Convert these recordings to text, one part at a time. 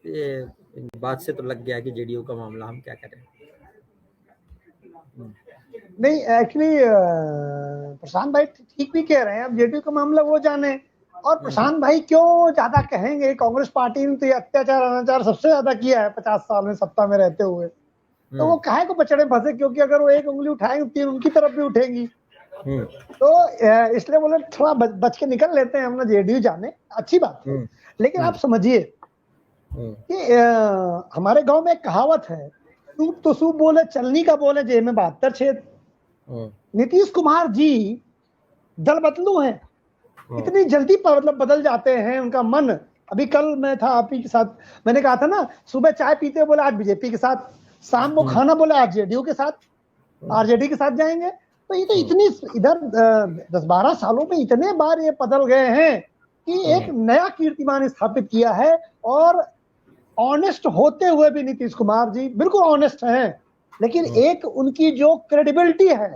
ये बात से तो लग गया कि जेडीयू का मामला, हम क्या करें। नहीं, एक्चुअली प्रशांत भाई ठीक भी कह रहे हैं। अब जेडीयू का मामला वो जाने, और प्रशांत भाई क्यों ज्यादा कहेंगे। कांग्रेस पार्टी ने तो ये अत्याचार अनाचार सबसे ज्यादा किया है 50 साल में सत्ता में रहते हुए, तो वो काहे को बचड़े फंसे, क्योंकि अगर वो एक उंगली उठाएंगे तीन उनकी तरफ भी उठेंगी। तो इसलिए बोले थोड़ा बच के निकल लेते हैं, हम ना जेडीयू जाने, अच्छी बात है। लेकिन आप समझिए कि हमारे गांव में एक कहावत है, सूप तो सूप बोले, चलनी का बोले, जेब में 72 छेद। नीतीश कुमार जी दल बदलू हैं, इतनी जल्दी मतलब बदल जाते हैं उनका मन। अभी कल मैं था आप ही के साथ, मैंने कहा था ना, सुबह चाय पीते बोले आज बीजेपी के साथ, शाम को खाना बोले आज जेडीयू के साथ, आरजेडी के साथ जाएंगे। तो ये तो इतनी इधर 10-12 सालों में इतने बार ये बदल गए हैं कि एक नया कीर्तिमान स्थापित किया है। और ऑनेस्ट होते हुए भी नीतीश कुमार जी बिल्कुल ऑनेस्ट हैं, लेकिन एक उनकी जो क्रेडिबिलिटी है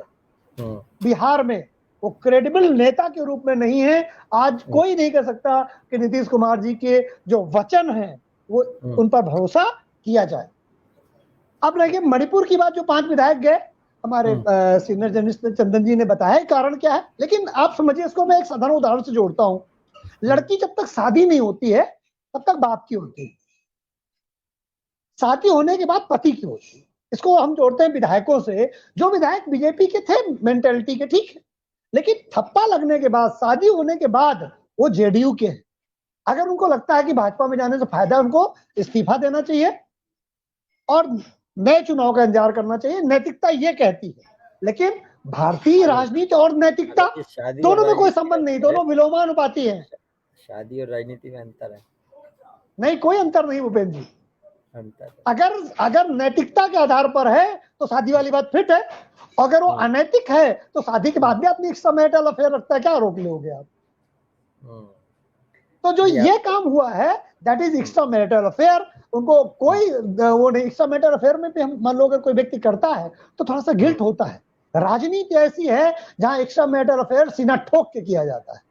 बिहार में, वो क्रेडिबल नेता के रूप में नहीं है। आज कोई नहीं कह सकता कि नीतीश कुमार जी के जो वचन हैं वो उन पर भरोसा किया जाए। अब देखिए मणिपुर की बात, जो 5 विधायक गए, हमारे सीनियर जर्नलिस्ट चंदन जी ने बताया कारण क्या है। लेकिन आप समझिए, इसको मैं एक साधारण उदाहरण से जोड़ता हूं। लड़की जब तक शादी नहीं होती है तब तक बाप की होती है, शादी होने के बाद पति की होती है। इसको हम जोड़ते हैं विधायकों से। जो विधायक बीजेपी के थे मेंटेलिटी के, ठीक है, लेकिन थप्पा लगने के बाद, शादी होने के बाद वो जेडीयू के हैं। अगर उनको लगता है कि भाजपा में जाने से फायदा है, उनको इस्तीफा देना चाहिए और नए चुनाव का इंतजार करना चाहिए। नैतिकता ये कहती है। लेकिन भारतीय राजनीति और नैतिकता दोनों में कोई संबंध नहीं, दोनों विलोमानुपाती है। शादी और राजनीति में अंतर है? नहीं, कोई अंतर नहीं भूपेंद्र जी। अगर नैतिकता के आधार पर है तो शादी वाली बात फिट है, अगर वो अनैतिक है तो शादी के बाद भी अपनी एक्स्ट्रा मैरिटल अफेयर रखता है, क्या रोक लोगे आप? तो जो ये काम हुआ है that is extra marital affair. उनको कोई वो नहीं, एक्स्ट्रा मैरिटल अफेयर में भी हम मान लो अगर कोई व्यक्ति करता है तो थोड़ा सा गिल्ट होता है। राजनीति ऐसी है जहां एक्स्ट्रा मैरिटल अफेयर सीना ठोक के किया जाता है।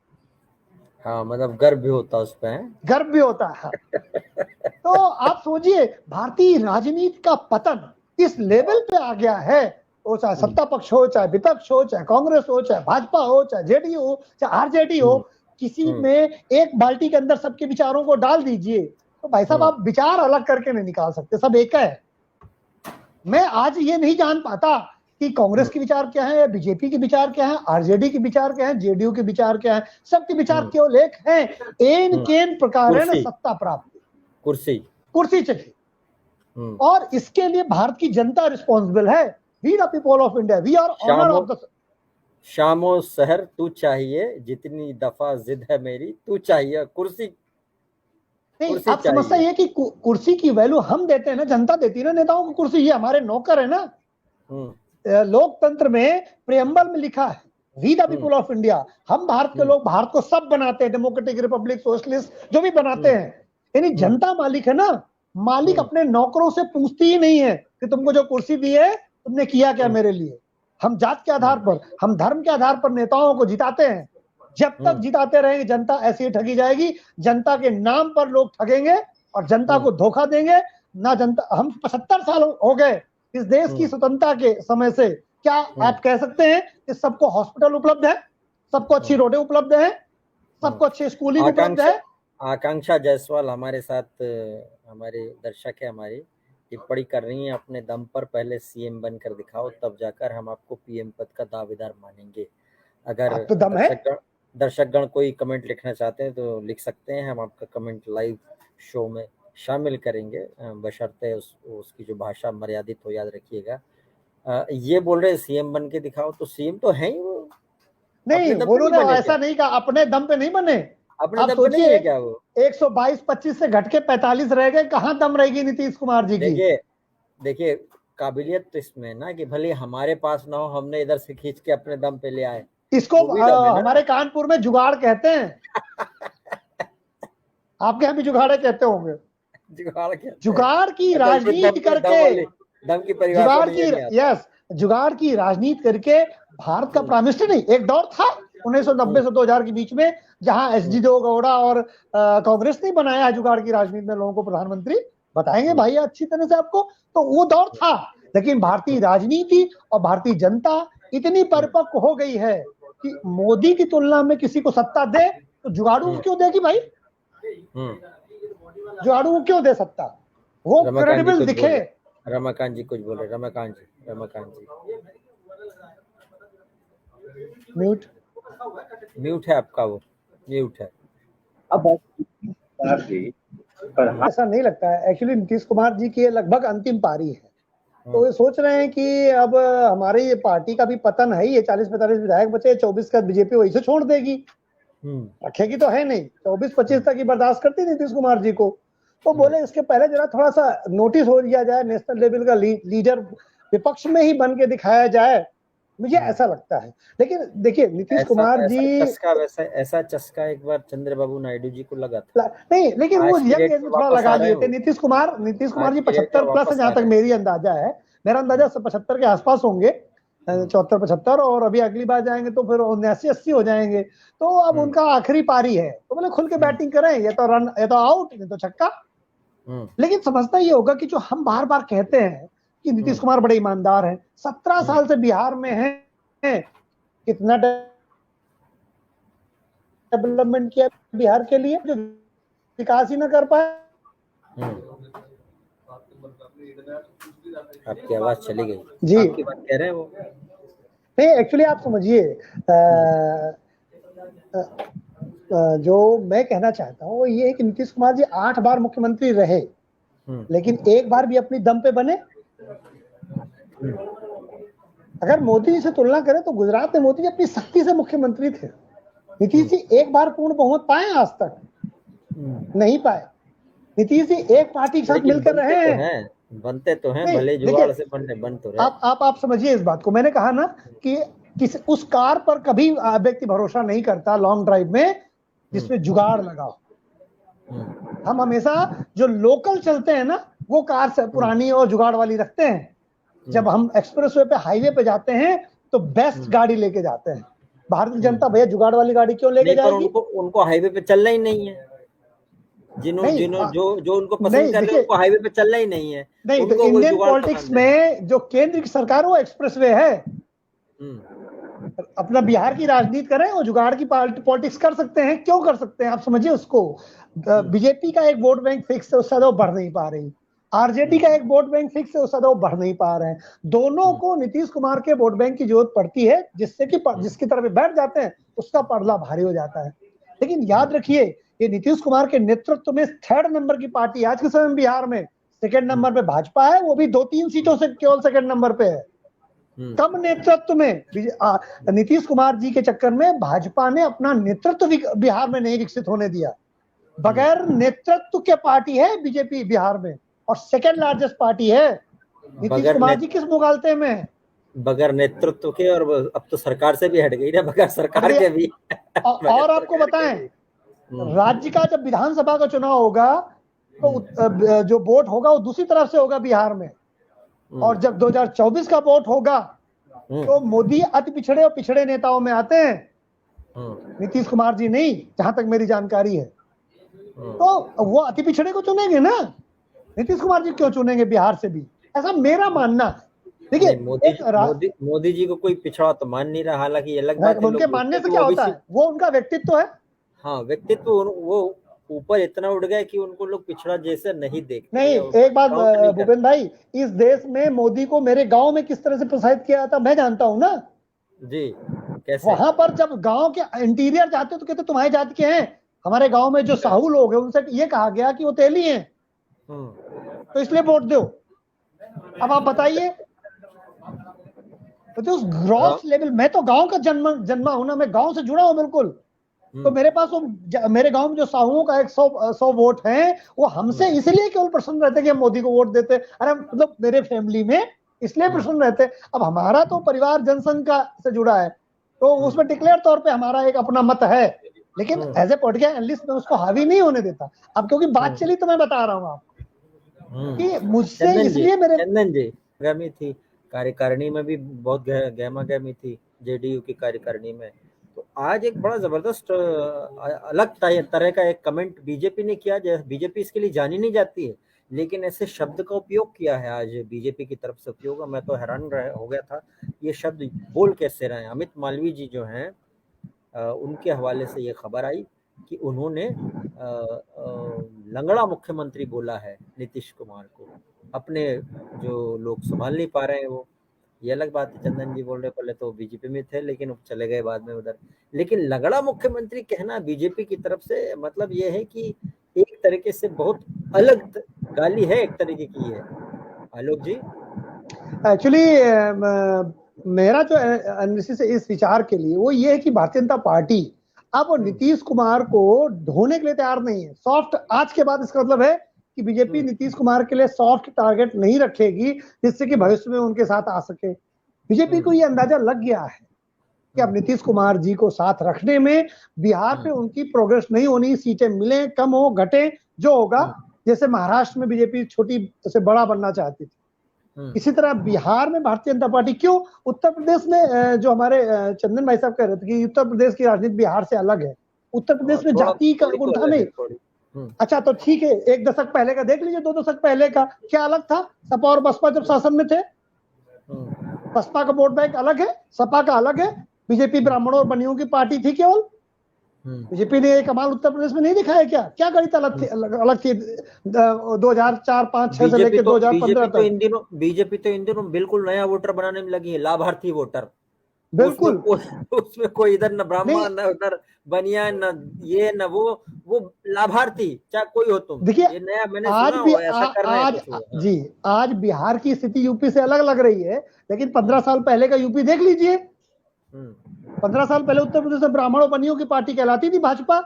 हाँ, मतलब गर्व भी होता है उस पे, गर्व भी होता है। तो आप सोचिए, भारतीय राजनीति का पतन इस लेवल पे आ गया है। वो चाहे सत्ता पक्ष हो, चाहे विपक्ष हो, चाहे कांग्रेस हो, चाहे भाजपा हो, चाहे जेडीयू हो, चाहे आरजेडी हो, किसी में एक बाल्टी के अंदर सबके विचारों को डाल दीजिए तो भाई साहब आप विचार अलग करके नहीं निकाल सकते, सब एक है। मैं आज ये नहीं जान पाता कि कांग्रेस के विचार क्या है, बीजेपी के विचार क्या है, आरजेडी के विचार क्या है, जेडीयू के विचार क्या है। सबके विचार केवल एक है, एन केन प्रकार सत्ता प्राप्ति, कुर्सी चाहिए। और इसके लिए भारत की जनता रिस्पॉन्सिबल है। We the people of India, we are owner of the. शामो शहर तू चाहिए, जितनी दफा जिद है मेरी तू चाहिए, कुर्सी नहीं। आप समझता है कि कुर्सी की वैल्यू हम देते हैं ना, जनता देती है ना नेताओं को कुर्सी, ये हमारे नौकर है ना। लोकतंत्र में प्रियम्बल में लिखा है we the people of India. हम भारत के लोग भारत को सब बनाते हैं, डेमोक्रेटिक रिपब्लिक सोशलिस्ट जो भी बनाते हैं, यानी जनता मालिक है ना। मालिक अपने नौकरों से पूछती ही नहीं है कि तुमको जो कुर्सी दी है तुमने किया क्या मेरे लिए। हम जात के आधार पर, हम धर्म के आधार पर नेताओं को जिताते हैं। जब तक जिताते रहेंगे जनता ऐसे ही ठगी जाएगी। जनता के नाम पर लोग ठगेंगे और जनता को धोखा देंगे ना। जनता, हम 75 साल हो गए इस देश की स्वतंत्रता के समय से। क्या आप कह सकते हैं कि सबको हॉस्पिटल उपलब्ध है, सबको अच्छी रोडें उपलब्ध है, सबको अच्छी स्कूलिंग उपलब्ध है? आकांक्षा जायसवाल हमारे साथ, हमारे दर्शक है, हमारी टिप्पणी कर रही हैं, अपने दम पर पहले सीएम बनकर दिखाओ, तब जाकर हम आपको पीएम पद का दावेदार मानेंगे। अगर दर्शकगण कोई कमेंट लिखना चाहते हैं तो लिख सकते हैं, हम आपका कमेंट लाइव शो में शामिल करेंगे, बशर्ते उसकी जो भाषा मर्यादित हो, याद रखिएगा। ये बोल रहे सीएम बन के दिखाओ, तो सीएम तो है ही वो। नहीं, बोलो ना, ऐसा नहीं कहा, अपने दम पे नहीं बने। अपने दम पे नहीं है क्या वो? 122-25 से घट के 45 रह गए, कहाँ दम रहेगी नीतीश कुमार जी की? देखिए काबिलियत तो इसमें ना कि भले हमारे पास ना हो, हमने इधर से खींच के अपने दम पे ले आए। इसको हमारे कानपुर में जुगाड़ कहते हैं। आपके यहाँ भी जुगाड़े कहते होंगे। जुगाड़ की राजनीति करके, जुगाड़ की राजनीति करके भारत का प्राइम मिनिस्टर नहीं, एक दौर था 1990 से 2000 के बीच में, जहां एसडी देवेगौड़ा और कांग्रेस ने बनाया है जुगाड़ की राजनीति में लोगों को प्रधानमंत्री। बताएंगे भाई अच्छी तरह से आपको। तो वो दौर था, लेकिन भारतीय राजनीति और भारतीय जनता इतनी परिपक्व हो गई है कि मोदी की तुलना में किसी को सत्ता दे तो जुगाड़ू को क्यों देगी भाई? जुगाड़ू को क्यों दे सत्ता? वो क्रेडिबल दिखे। रमाकांत जी कुछ बोले। रमाकांत जी म्यूट है आपका, वो म्यूट है। अब ऐसा नहीं लगता है एक्चुअली नीतीश कुमार जी की लगभग अंतिम पारी है, तो ये सोच रहे हैं कि अब हमारी पार्टी का भी पतन है, ये 40-45 विधायक बचे, 24 का बीजेपी वही से छोड़ देगी, रखेगी तो है नहीं, 24-25 तक ही बर्दाश्त करती नीतीश कुमार जी को। तो बोले इसके पहले जरा थोड़ा सा नोटिस हो लिया जाए, नेशनल लेवल का लीडर विपक्ष में ही बन के दिखाया जाए, मुझे ऐसा लगता है। लेकिन देखिए नीतीश कुमार जी ऐसा चस्का एक बार चंद्रबाबू नायडू जी को लगा था। नहीं, लेकिन वो यंग एज में थोड़ा लगा लिए थे। नीतीश कुमार जी 75 प्लस है, जहां तक मेरी अंदाजा है, मेरा अंदाजा 75 के आसपास होंगे, 74-75, और अभी अगली बार जाएंगे तो फिर 79-80 हो जाएंगे। तो अब उनका आखिरी पारी है, तो बोले खुल के बैटिंग करें, ये तो रन, ये तो आउट, ये तो छक्का। लेकिन समझता ये होगा कि जो हम बार बार कहते हैं कि नीतीश कुमार बड़े ईमानदार हैं, 17 साल से बिहार में हैं, कितना डेवलपमेंट किया बिहार के लिए, जो विकास ही ना कर पाए। आपकी आवाज चली गई जी, आपकी बात कह रहे हैं वो नहीं। एक्चुअली आप समझिए, जो मैं कहना चाहता हूँ वो ये है कि नीतीश कुमार जी 8 बार मुख्यमंत्री रहे, लेकिन एक बार भी अपनी दम पे बने। अगर मोदी जी से तुलना करें तो गुजरात में मोदी जी अपनी शक्ति से मुख्यमंत्री थे, नीतीश जी एक बार पूर्ण बहुमत पाए? आज तक नहीं पाए। नीतीश जी एक पार्टी के साथ मिलकर रहे हैं, बनते तो हैं, भले जुगाड़ से बन तो रहे। आप समझिए इस बात को। मैंने कहा ना कि उस कार पर कभी व्यक्ति भरोसा नहीं करता लॉन्ग ड्राइव में जिसमें जुगाड़ लगाओ। हम हमेशा जो लोकल चलते हैं ना, वो कार से पुरानी और जुगाड़ वाली रखते हैं। जब हम एक्सप्रेसवे पे, हाईवे पे जाते हैं तो बेस्ट गाड़ी लेके जाते हैं। भारतीय जनता भैया जुगाड़ वाली गाड़ी क्यों लेके जाएगी? उनको हाईवे पे चलना ही नहीं है। जो उनको पसंद कर रहे हैं, उनको हाईवे पे चलना ही नहीं है। नहीं, तो इंडियन पॉलिटिक्स में जो केंद्र की सरकार वो एक्सप्रेसवे है। अपना बिहार की राजनीति करें और जुगाड़ की पॉलिटिक्स कर सकते हैं, क्यों कर सकते हैं? आप समझिए उसको। बीजेपी का एक वोट बैंक फिक्स है, उससे वो बढ़ नहीं पा रही। आरजेडी का एक वोट बैंक फिक्स है, उससे वो बढ़ नहीं पा रहे हैं। दोनों को नीतीश कुमार के वोट बैंक की जरूरत पड़ती है, जिससे कि जिसकी तरफ बैठ जाते हैं उसका पड़ला भारी हो जाता है। लेकिन याद रखिए, ये नीतीश कुमार के नेतृत्व में 3rd नंबर की पार्टी आज के समय में बिहार में। 2nd नंबर पे भाजपा है, वो भी 2-3 सीटों से केवल 2nd नंबर पे है। कम नेतृत्व में नीतीश कुमार जी के चक्कर में भाजपा ने अपना नेतृत्व बिहार में नहीं विकसित होने दिया। बगैर नेतृत्व के पार्टी है बीजेपी बिहार में, और 2nd लार्जेस्ट पार्टी है। नीतीश कुमार जी किस मुगालते में है? बगैर नेतृत्व के, और अब तो सरकार से भी हट गई ना, बगैर सरकार के भी। और आपको बताएं, राज्य का जब विधानसभा का चुनाव होगा तो जो वोट होगा वो दूसरी तरफ से होगा बिहार में, और जब 2024 का वोट होगा तो मोदी अति पिछड़े और पिछड़े नेताओं में आते हैं, नीतीश कुमार जी नहीं, जहां तक मेरी जानकारी है। तो वो अति पिछड़े को चुनेंगे ना, नीतीश कुमार जी क्यों चुनेंगे बिहार से भी? ऐसा मेरा मानना है। देखिए, मोदी जी को कोई पिछड़ा तो मान नहीं रहा, हालांकि ये अलग बात है। उनके मानने से क्या होता है, वो उनका व्यक्तित्व है। हाँ, व्यक्तित्व वो ऊपर इतना उड़ गया कि उनको लोग पिछड़ा जैसे नहीं देखते। नहीं, एक बात भूपेंद्र भाई, इस देश में मोदी को मेरे गांव में किस तरह से प्रोत्साहित किया जाता मैं जानता हूं ना जी। कैसे? वहां पर जब गांव के इंटीरियर जाते हो तो कहते तुम्हारी जाति के हैं। हमारे गांव में जो साहू लोग हैं उनसे ये कहा गया कि वो तेली हैं, तो इसलिए वोट दो। अब आप बताइए, तो उस ग्रॉस लेवल, मैं तो गांव का जन्मा हूं ना, मैं गांव से जुड़ा हूं बिल्कुल। तो मेरे पास मेरे गांव में जो साहुओं का 100 वोट हैं, वो हमसे इसलिए केवल प्रसन्न रहते कि हम मोदी को वोट देते। अरे मतलब मेरे फैमिली में इसलिए प्रसन्न रहते। अब हमारा तो परिवार जनसंघ का से जुड़ा है, तो उसमें डिक्लेयर तौर पे हमारा एक अपना मत है, लेकिन एज ए पॉलिटिकल एनालिस्ट में उसको हावी नहीं होने देता। अब क्योंकि बात चली तो मैं बता रहा हूँ आपको कि मुझसे इसलिए मेरे चंदन जी गहमी थी, कार्यकारिणी में भी बहुत गहमा गहमी थी जेडीयू की कार्यकारिणी में। तो आज एक बड़ा जबरदस्त अलग तरह का एक कमेंट बीजेपी ने किया। बीजेपी इसके लिए जानी नहीं जाती है, लेकिन ऐसे शब्द का उपयोग किया है आज बीजेपी की तरफ से उपयोग। मैं तो हैरान हो गया था ये शब्द बोल कैसे रहे हैं। अमित मालवीय जी जो हैं, उनके हवाले से ये खबर आई कि उन्होंने लंगड़ा मुख्यमंत्री बोला है नीतीश कुमार को। अपने जो लोग संभाल नहीं पा रहे हैं वो, ये अलग बात है। चंदन जी बोल रहे पहले तो बीजेपी में थे लेकिन चले गए बाद में उधर। लेकिन लंगड़ा मुख्यमंत्री कहना बीजेपी की तरफ से मतलब ये है कि एक तरीके से बहुत अलग गाली है, एक तरीके की है। आलोक जी, एक्चुअली मेरा जो एनालिसिस है इस विचार के लिए वो ये है कि भारतीय जनता पार्टी अब नीतीश कुमार को ढोने के लिए तैयार नहीं है। सॉफ्ट आज के बाद इसका मतलब है कि बीजेपी नीतीश कुमार के लिए सॉफ्ट टारगेट नहीं रखेगी जिससे कि भविष्य में उनके साथ आ सके। बीजेपी को ये अंदाजा लग गया है कि अब नीतीश कुमार जी को साथ रखने में बिहार पे उनकी प्रोग्रेस नहीं होनी, सीटें मिले कम हो घटे जो होगा, जैसे महाराष्ट्र में बीजेपी छोटी से बड़ा बनना चाहती थी, इसी तरह बिहार में भारतीय जनता पार्टी क्यों। उत्तर प्रदेश में जो हमारे चंदन भाई साहब कह रहे थे कि उत्तर प्रदेश की राजनीति बिहार से अलग है। उत्तर प्रदेश में जाति का उठा नहीं। अच्छा तो ठीक है, एक दशक पहले का देख लीजिए, 2 दशक पहले का क्या अलग था। सपा और बसपा जब शासन में थे, बसपा का वोट बैंक अलग है, सपा का अलग है। बीजेपी ब्राह्मणों और बनियों की पार्टी थी केवल। बीजेपी ने कमाल उत्तर प्रदेश में नहीं दिखाया क्या? क्या गणित अलग थी 2004, 5, 6 से लेकर 2015 तक। बीजेपी तो इन दिनों बिल्कुल नया वोटर बनाने में लगी है, लाभार्थी वोटर। बिल्कुल उसमें कोई इधर न ब्राह्मण न उधर बनिया न ये न वो लाभार्थी, चाहे कोई हो तुम। देखिए आज बिहार की स्थिति यूपी से अलग लग रही है, लेकिन 15 साल पहले का यूपी देख लीजिए। 15 साल पहले उत्तर प्रदेश में ब्राह्मणों बनियों की पार्टी कहलाती थी भाजपा।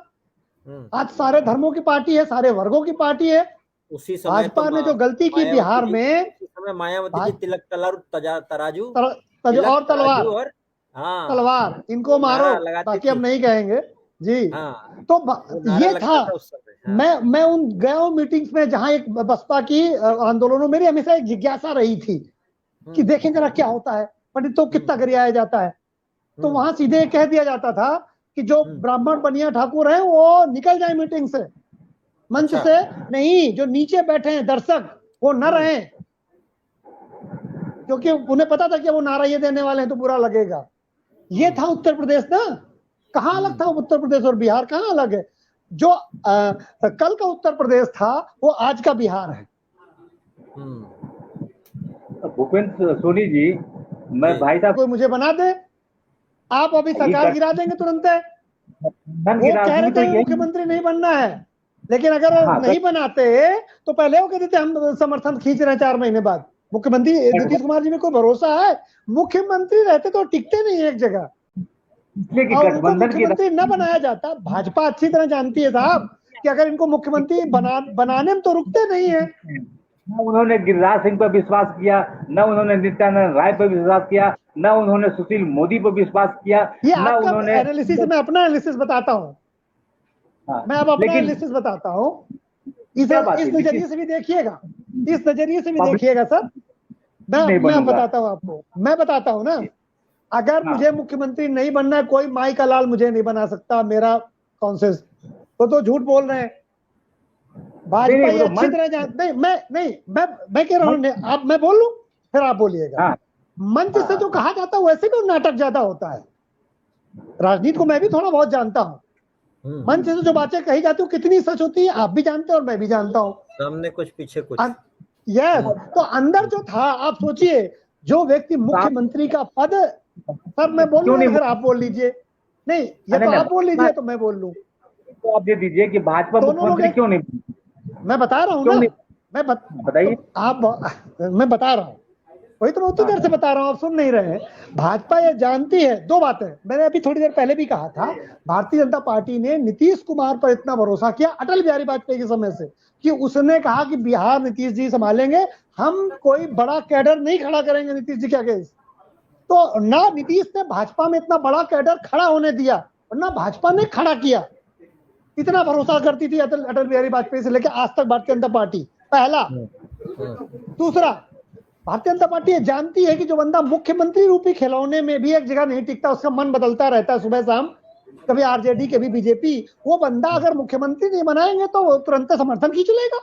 आज सारे धर्मों की पार्टी है, सारे वर्गों की पार्टी है। उसी समय भाजपा ने जो गलती की बिहार में, मायावती जी तिलक तराजू और तलवार इनको मारो, ताकि हम नहीं कहेंगे जी। तो ये था। मैं उन गया मीटिंग्स में जहां एक बसपा की आंदोलनों, मेरी हमेशा एक जिज्ञासा रही थी कि देखें जरा क्या होता है, पंडितों को कितना गरियाया जाता है। तो वहां सीधे कह दिया जाता था कि जो ब्राह्मण बनिया ठाकुर हैं वो निकल जाए मीटिंग से, मंच से नहीं, जो नीचे बैठे हैं दर्शक वो न रहे, क्योंकि उन्हें पता था कि वो नारा ये देने वाले हैं तो बुरा लगेगा। ये था उत्तर प्रदेश ना। कहां अलग था उत्तर प्रदेश और बिहार, कहां अलग है। जो कल का उत्तर प्रदेश था वो आज का बिहार है। भूपेंद्र सोनी जी, मैं भाई साहब कोई मुझे बना दे, आप अभी सरकार गिरा देंगे तुरंत। वो कह रहे थे मुख्यमंत्री नहीं बनना है, लेकिन अगर नहीं बनाते तो पहले वो कहते थे हम समर्थन खींच रहे हैं 4 महीने बाद। मुख्यमंत्री नीतीश कुमार जी में कोई भरोसा है? मुख्यमंत्री रहते तो टिकते नहीं एक जगह, और उनको मुख्यमंत्री न बनाया जाता। भाजपा अच्छी तरह जानती है साहब कि अगर इनको मुख्यमंत्री बनाने में तो रुकते नहीं है। न उन्होंने गिरिराज सिंह पर विश्वास किया, न उन्होंने नित्यानंद राय पर विश्वास किया, न उन्होंने सुशील मोदी पर विश्वास किया। ये आपका एनालिसिस, मैं अपना एनालिसिस बताता हूँ। मैं अब अपना एनालिसिस बताता हूँ। इस नजरिए से भी देखिएगा, इस नजरिए से भी देखिएगा सर। मैं बताता हूँ आपको, मैं बताता हूँ ना। अगर मुझे मुख्यमंत्री नहीं बनना है, कोई माई का लाल मुझे नहीं बना सकता। मेरा कॉन्सेंस तो झूठ बोल रहे हैं। भाजपा ये अच्छी तरह जानते। मैं कह रहा हूँ, आप मैं बोल लूं फिर आप बोलिएगा। मंच से जो कहा जाता है वैसे भी नाटक ज्यादा होता है। राजनीति को मैं भी थोड़ा बहुत जानता हूँ। मंच से जो बातें कही जाती है कितनी सच होती है आप भी जानते हैं और मैं भी जानता हूँ। सामने कुछ पीछे कुछ। यस, तो अंदर जो था, आप सोचिए, जो व्यक्ति मुख्यमंत्री का पद, सर मैं बोल लूं फिर आप बोल लीजिए। नहीं, या तो आप बोल लीजिए तो मैं बोल लूं। तो आप ये दीजिए कि भाजपा मुख्यमंत्री क्यों नहीं। मैं बता रहा हूँ ना, बताइए आप। मैं बता रहा हूँ, वही तो मैं उतनी देर से बता रहा हूँ, आप सुन नहीं रहे हैं। भाजपा ये जानती है 2 बातें। मैंने अभी थोड़ी देर पहले भी कहा था, भारतीय जनता पार्टी ने नीतीश कुमार पर इतना भरोसा किया अटल बिहारी वाजपेयी के समय से कि उसने कहा कि बिहार नीतीश जी संभालेंगे, हम कोई बड़ा कैडर नहीं खड़ा करेंगे नीतीश जी के अगेंस्ट। तो ना नीतीश ने भाजपा में इतना बड़ा कैडर खड़ा होने दिया और ना भाजपा ने खड़ा किया। इतना भरोसा करती थी अटल बिहारी वाजपेयी से लेकर आज तक भारतीय जनता पार्टी। पहला। दूसरा, भारतीय जनता पार्टी जानती है कि जो बंदा मुख्यमंत्री रूपी खिलौने में भी एक जगह नहीं टिकता, उसका मन बदलता रहता है सुबह शाम, कभी आरजेडी, कभी बीजेपी, वो बंदा अगर मुख्यमंत्री नहीं बनाएंगे तो वो तुरंत समर्थन खींच लेगा।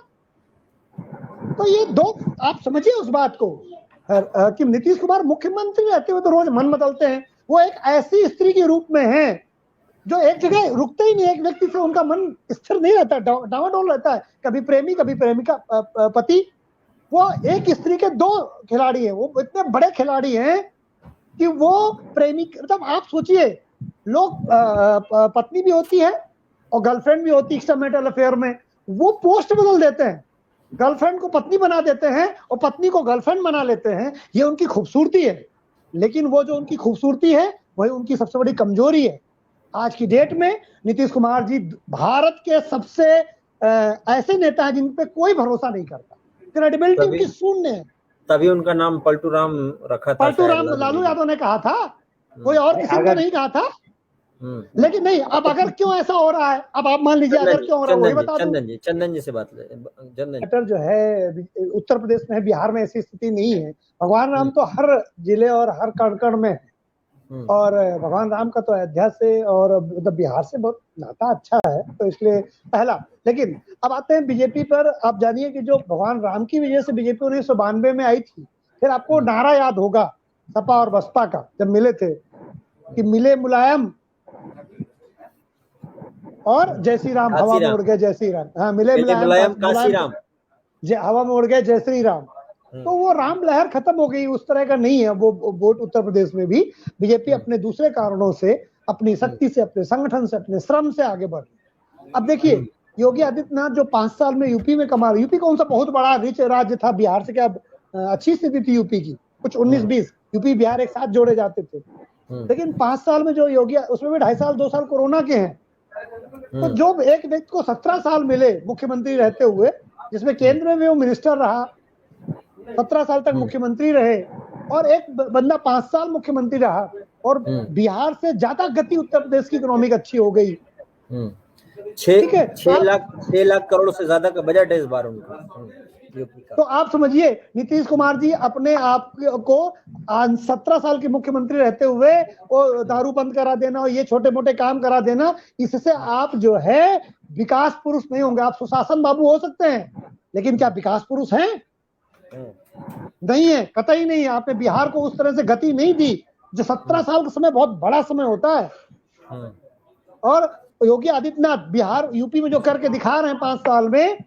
तो ये दो, आप समझिए उस बात को कि नीतीश कुमार मुख्यमंत्री रहते हुए तो रोज मन बदलते हैं। वो एक ऐसी स्त्री के रूप में है जो एक जगह रुकते ही नहीं, एक व्यक्ति से उनका मन स्थिर नहीं रहता, डावाडोल रहता है, कभी प्रेमी कभी प्रेमिका पति। वो एक स्त्री के दो खिलाड़ी हैं, वो इतने बड़े खिलाड़ी हैं कि वो प्रेमी, मतलब आप सोचिए, लोग पत्नी भी होती है और गर्लफ्रेंड भी होती है एक्स्ट्रामैरिटल अफेयर में, वो पोस्ट बदल देते हैं, गर्लफ्रेंड को पत्नी बना देते हैं और पत्नी को गर्लफ्रेंड बना लेते हैं। ये उनकी खूबसूरती है, लेकिन वो जो उनकी खूबसूरती है वही उनकी सबसे बड़ी कमजोरी है। आज की डेट में नीतीश कुमार जी भारत के सबसे ऐसे नेता हैं जिन पे कोई भरोसा नहीं करता, क्रेडिबिलिटी उनकी शून्य है। तभी उनका नाम पलटू राम रखा था। पलटू राम लालू यादव ने कहा था, कोई और किसी ने नहीं कहा था। लेकिन नहीं, अब अगर क्यों ऐसा हो रहा है, अब आप मान लीजिए अगर क्यों हो रहा है वही बता दूं। चंदन जी से बात ले। मैटर जो है उत्तर प्रदेश में है, बिहार में ऐसी स्थिति नहीं है। भगवान राम तो हर जिले और हर कण में है, और भगवान राम का तो अयोध्या से और मतलब बिहार से बहुत नाता अच्छा है, तो इसलिए पहला। लेकिन अब आते हैं बीजेपी पर। आप जानिए कि जो भगवान राम की वजह से बीजेपी 1992 में आई थी, फिर आपको नारा याद होगा सपा और बसपा का, जब मिले थे कि मिले मुलायम और जय श्री राम, हवा में उड़ गए जय श्री राम। हाँ, मिले मुलायम काशी राम, हवा में उड़ गए जय श्री राम। तो वो राम लहर खत्म हो गई, उस तरह का नहीं है वो वोट उत्तर प्रदेश में भी। बीजेपी अपने दूसरे कारणों से, अपनी शक्ति से, अपने संगठन से, अपने श्रम से आगे बढ़ रही। अब देखिए योगी आदित्यनाथ जो 5 साल में यूपी में कमा, यूपी कौन सा बहुत बड़ा रिच राज्य था, बिहार से क्या अच्छी स्थिति थी यूपी की, कुछ 19-20 यूपी बिहार एक साथ जोड़े जाते थे। लेकिन 5 साल में जो योगी, उसमें भी 2.5 साल 2 साल कोरोना के हैं, तो जो एक व्यक्ति को 17 साल मिले मुख्यमंत्री रहते हुए, जिसमें केंद्र में वो मिनिस्टर रहा, 17 साल तक मुख्यमंत्री रहे, और एक बंदा 5 साल मुख्यमंत्री रहा, और बिहार से ज्यादा गति उत्तर प्रदेश की इकोनॉमिक अच्छी हो गई। 6 लाख करोड़ से ज्यादा का बजट है इस बार उनका। तो आप समझिए नीतीश कुमार जी अपने आप को 17 साल के मुख्यमंत्री रहते हुए वो दारू बंद करा देना और ये छोटे मोटे काम करा देना, इससे आप जो है विकास पुरुष नहीं होंगे। आप सुशासन बाबू हो सकते हैं, लेकिन क्या विकास पुरुष हैं? नहीं है, कतई नहीं है। आपने बिहार को उस तरह से गति नहीं दी, जो 17 साल का समय बहुत बड़ा समय होता है। और योगी आदित्यनाथ बिहार यूपी में जो करके दिखा रहे हैं 5 साल में,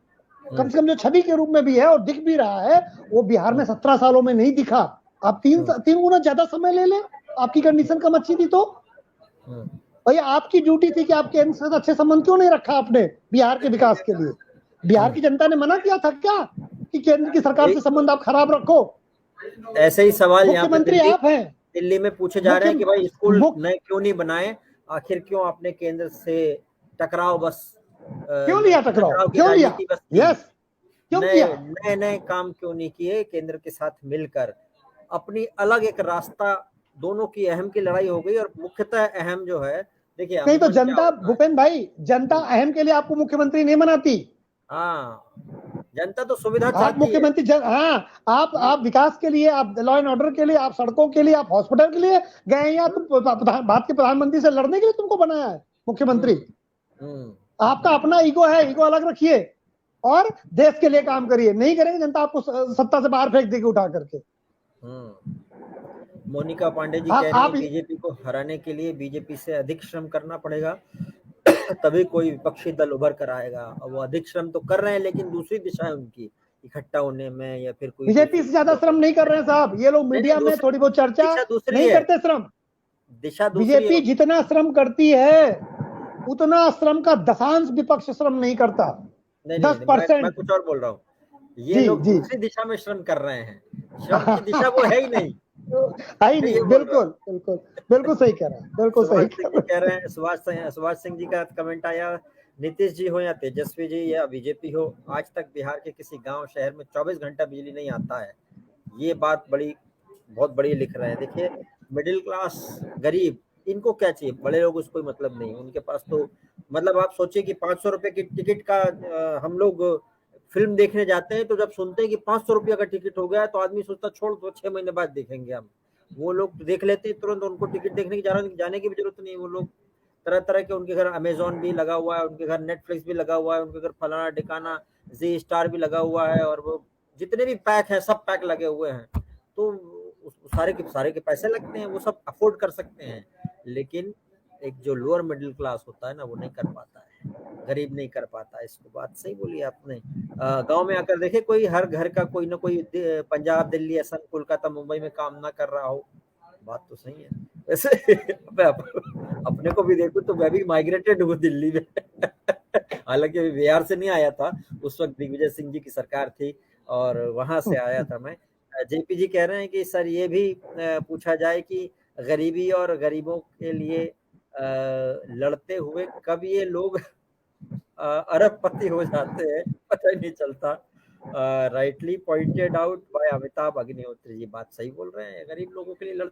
कम से कम जो छवि के रूप में भी है और दिख भी रहा है, वो बिहार में 17 सालों में नहीं दिखा। आप 3 गुना ज्यादा समय ले लें, आपकी कंडीशन कम अच्छी थी तो भैया आपकी ड्यूटी थी कि आप केंद्र से अच्छे संबंध क्यों नहीं रखा आपने बिहार के विकास के लिए? बिहार की जनता ने मना किया था क्या कि केंद्र की सरकार से संबंध आप खराब रखो? ऐसे ही सवाल मुख्यमंत्री आप हैं, दिल्ली में पूछे जा रहे हैं कि भाई स्कूल नए क्यों नहीं बनाए, आखिर क्यों आपने केंद्र से टकराव, बस क्यों लिया टकराव, क्यों लिया? यस, क्यों किया? नए काम क्यों नहीं किए? केंद्र के साथ मिलकर अपनी अलग एक रास्ता, दोनों की अहम की लड़ाई हो गई। और मुख्यतः अहम जो है, देखिए नहीं तो जनता, भूपेंद्र भाई, जनता अहम के लिए आपको मुख्यमंत्री नहीं बनाती। हाँ, जनता तो सुविधा आप चाहती मुख्यमंत्री हाँ, आप विकास के लिए, आप लॉ एंड ऑर्डर के लिए, आप सड़कों के लिए, आप हॉस्पिटल के लिए गए, या तुम भारत के प्रधानमंत्री से लड़ने के लिए तुमको बनाया है मुख्यमंत्री? आपका अपना ईगो है, ईगो अलग रखिए और देश के लिए काम करिए। नहीं करेंगे, जनता आपको सत्ता से बाहर फेंक देगी उठा करके। मोनिका पांडे जी कह रही हैं बीजेपी को हराने के लिए बीजेपी से अधिक श्रम करना पड़ेगा, तभी कोई विपक्षी दल उभर कर आएगा। और वो अधिक श्रम तो कर रहे हैं, लेकिन दूसरी दिशा है उनकी इकट्ठा होने में, या फिर कोई बीजेपी से ज्यादा श्रम नहीं कर रहे हैं साहब। ये लोग मीडिया में थोड़ी बहुत चर्चा नहीं करते, श्रम दिशा बीजेपी जितना श्रम करती है उतना श्रम का दशांश विपक्ष श्रम नहीं करता। 10%। मैं कुछ और बोल रहा हूँ, ये लोग दूसरी दिशा में श्रम कर रहे हैं, श्रम की दिशा वो है ही नहीं। बिल्कुल सही कह रहा है, बिल्कुल सही कह रहे हैं। सुभाष सिंह जी का कमेंट आया, नीतीश जी हो या तेजस्वी जी या बीजेपी हो, आज तक बिहार के किसी गांव शहर में 24 घंटा बिजली नहीं आता है। ये बात बहुत बड़ी लिख रहे हैं। देखिए, मिडिल क्लास गरीब, इनको क्या चाहिए? बड़े लोग उसको मतलब नहीं, उनके पास तो मतलब आप सोचिए कि 500 रुपए की टिकट का हम लोग फिल्म देखने जाते हैं, तो जब सुनते हैं कि 500 रुपया का टिकट हो गया तो आदमी सोचता छोड़ तो 6 महीने बाद देखेंगे हम। वो लोग देख लेते हैं तुरंत, उनको टिकट देखने की जाने की भी जरूरत नहीं। वो लोग तरह तरह के उनके घर अमेजोन भी लगा हुआ है, उनके घर नेटफ्लिक्स भी लगा हुआ है, उनके घर फलाना ठिकाना जी स्टार भी लगा हुआ है, और वो जितने भी पैक हैं सब पैक लगे हुए हैं। तो सारे के पैसे लगते हैं, वो सब अफोर्ड कर सकते हैं, लेकिन एक जो लोअर मिडिल क्लास होता है ना, वो नहीं कर पाता है, गरीब नहीं कर पाता। इसको बात सही बोली आपने। गांव में आकर देखे, कोई हर घर का कोई ना कोई पंजाब, दिल्ली, असम, कोलकाता, मुंबई में काम ना कर रहा हो। बात तो सही है वैसे। मैं अपने को भी देखूं तो मैं भी माइग्रेटेड हूँ दिल्ली में। हालांकि अभी बिहार से नहीं आया था, उस वक्त दिग्विजय सिंह जी की सरकार थी और वहां से आया था मैं। जेपी जी कह रहे हैं कि सर ये भी पूछा जाए कि गरीबी और गरीबों के लिए लड़ते हुए कब ये लोग अरबपति हो जाते हैं, पता ही नहीं चलता। Rightly pointed out by Amitabh Agnihotri ji, बात सही बोल रहे हैं, गरीब लोगों के लिए लड़ते